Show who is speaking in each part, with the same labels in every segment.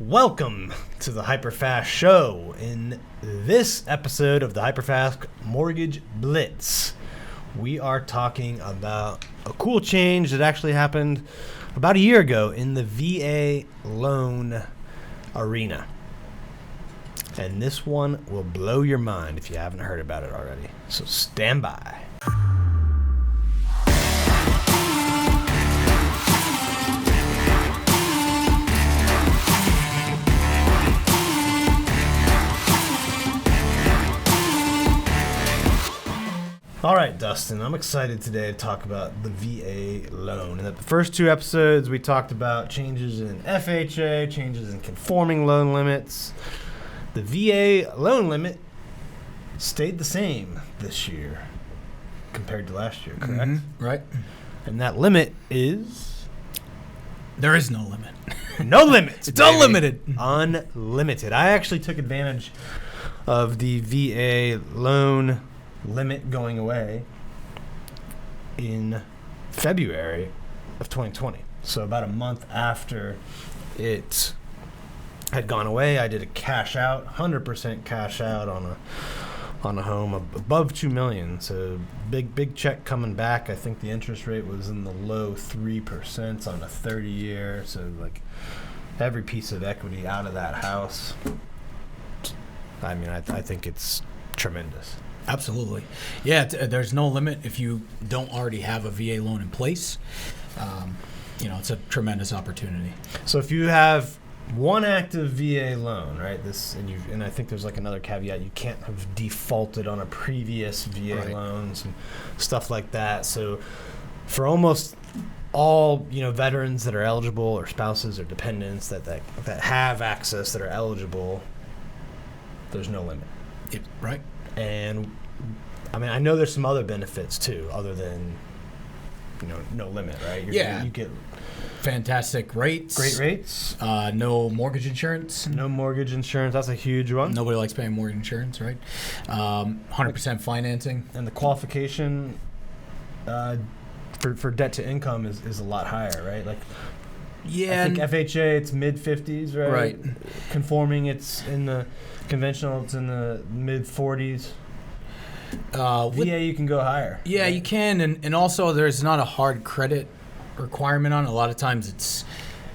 Speaker 1: Welcome to the HyperFast Show. In this episode of the HyperFast Mortgage Blitz, we are talking about a cool change that actually happened about a year ago in the VA loan arena. And this one will blow your mind if you haven't heard about it already. So stand by. All right, Dustin, I'm excited today to talk about the VA loan. In the first two episodes, we talked about changes in FHA, changes in conforming loan limits. The VA loan limit stayed the same this year compared to last year, correct?
Speaker 2: Mm-hmm. Right.
Speaker 1: And that limit is?
Speaker 2: There is no limit.
Speaker 1: No limits.
Speaker 2: It's unlimited.
Speaker 1: Unlimited. I actually took advantage of the VA loan limit going away in February of 2020. So about a month after it had gone away, I did a cash out, 100% cash out on a home above $2 million. So big check coming back. I think the interest rate was in the low 3% on a 30-year. So like every piece of equity out of that house. I mean, I think it's tremendous.
Speaker 2: Absolutely. Yeah, there's no limit if you don't already have a VA loan in place. It's a tremendous opportunity.
Speaker 1: So if you have one active VA loan, right? And I think there's like another caveat: you can't have defaulted on a previous VA loans and stuff like that. So for almost all veterans that are eligible, or spouses or dependents that have access that are eligible, there's no limit.
Speaker 2: Yep. Right.
Speaker 1: And I mean, I know there's some other benefits too, other than no limit, right? You get
Speaker 2: fantastic rates,
Speaker 1: great rates,
Speaker 2: no mortgage insurance.
Speaker 1: No mortgage insurance. That's a huge one.
Speaker 2: Nobody likes paying mortgage insurance, right? 100% financing,
Speaker 1: and the qualification for debt to income is a lot higher, right? Like,
Speaker 2: yeah,
Speaker 1: I think FHA it's mid 50s, right?
Speaker 2: Right.
Speaker 1: Conforming, it's in the conventional, it's in the mid 40s. VA, you can go higher.
Speaker 2: Yeah, right? You can, and also there's not a hard credit requirement on it. A lot of times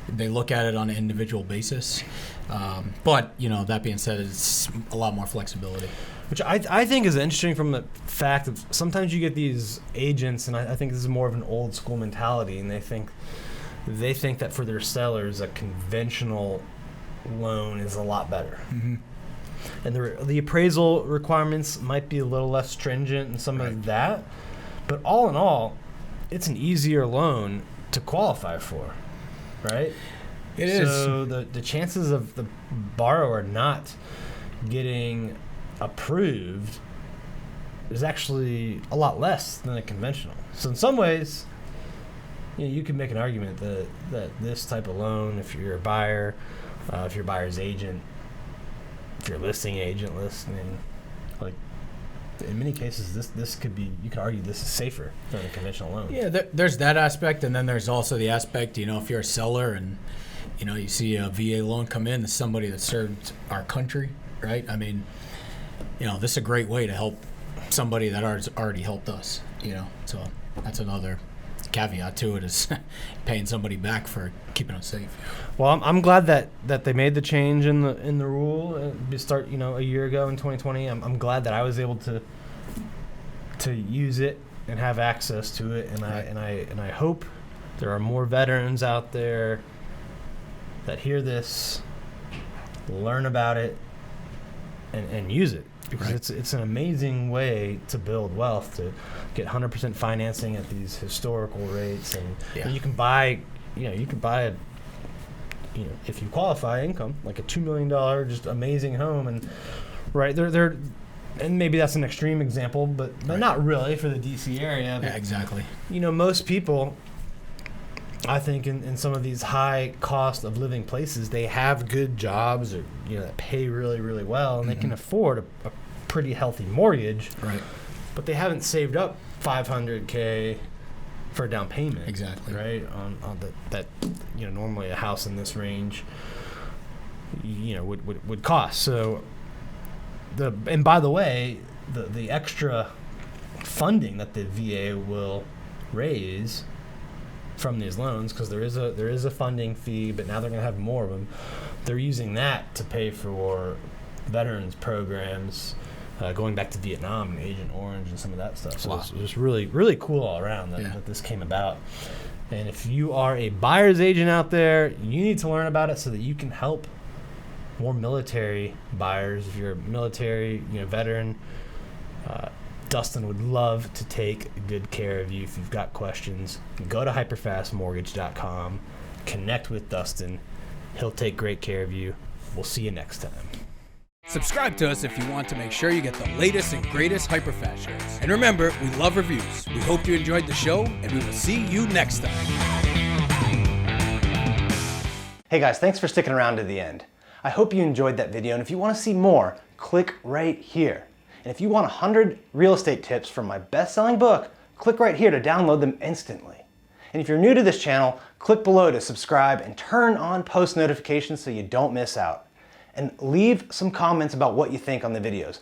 Speaker 2: they look at it on an individual basis. But that being said, it's a lot more flexibility.
Speaker 1: Which I think is interesting from the fact of sometimes you get these agents, and I think this is more of an old school mentality, and they think that for their sellers, a conventional loan is a lot better. Mm-hmm. And the appraisal requirements might be a little less stringent and some of that. But all in all, it's an easier loan to qualify for, right?
Speaker 2: It is.
Speaker 1: So the chances of the borrower not getting approved is actually a lot less than a conventional. So in some ways, you can make an argument that this type of loan, if you're a buyer, if you're a buyer's agent, if you're a listing agent listening, like in many cases, this could be, you could argue this is safer than a conventional loan.
Speaker 2: Yeah, there's that aspect, and then there's also the aspect, if you're a seller and you see a VA loan come in, as somebody that served our country, right? I mean, this is a great way to help somebody that already helped us, so that's another caveat to it, is paying somebody back for keeping us safe.
Speaker 1: Well, I'm glad that they made the change in the rule start a year ago in 2020. I'm glad that I was able to use it and have access to it, and I hope there are more veterans out there that hear this, learn about it, and use it. Because it's an amazing way to build wealth, to get 100% financing at these historical rates, and you can buy, if you qualify income, like a $2 million just amazing home, and they're and maybe that's an extreme example, but not really for the DC area.
Speaker 2: Yeah, exactly.
Speaker 1: Most people, I think in some of these high cost of living places, they have good jobs or that pay really, really well, and they can afford a pretty healthy mortgage.
Speaker 2: Right.
Speaker 1: But they haven't saved up $500K for a down payment.
Speaker 2: Exactly.
Speaker 1: Right? On that normally a house in this range would cost. So and by the way, the extra funding that the VA will raise from these loans, because there is a funding fee, but now they're going to have more of them. They're using that to pay for veterans programs, going back to Vietnam and Agent Orange and some of that stuff. So
Speaker 2: Wow.
Speaker 1: it's just really, really cool all around that this came about. And if you are a buyer's agent out there, you need to learn about it so that you can help more military buyers. If you're a military, veteran, Dustin would love to take good care of you. If you've got questions, go to HyperFastMortgage.com, connect with Dustin. He'll take great care of you. We'll see you next time.
Speaker 3: Subscribe to us if you want to make sure you get the latest and greatest HyperFast shows. And remember, we love reviews. We hope you enjoyed the show, and we will see you next time.
Speaker 4: Hey guys, thanks for sticking around to the end. I hope you enjoyed that video, and if you want to see more, click right here. And if you want 100 real estate tips from my best-selling book, click right here to download them instantly. And if you're new to this channel, click below to subscribe and turn on post notifications so you don't miss out. And leave some comments about what you think on the videos.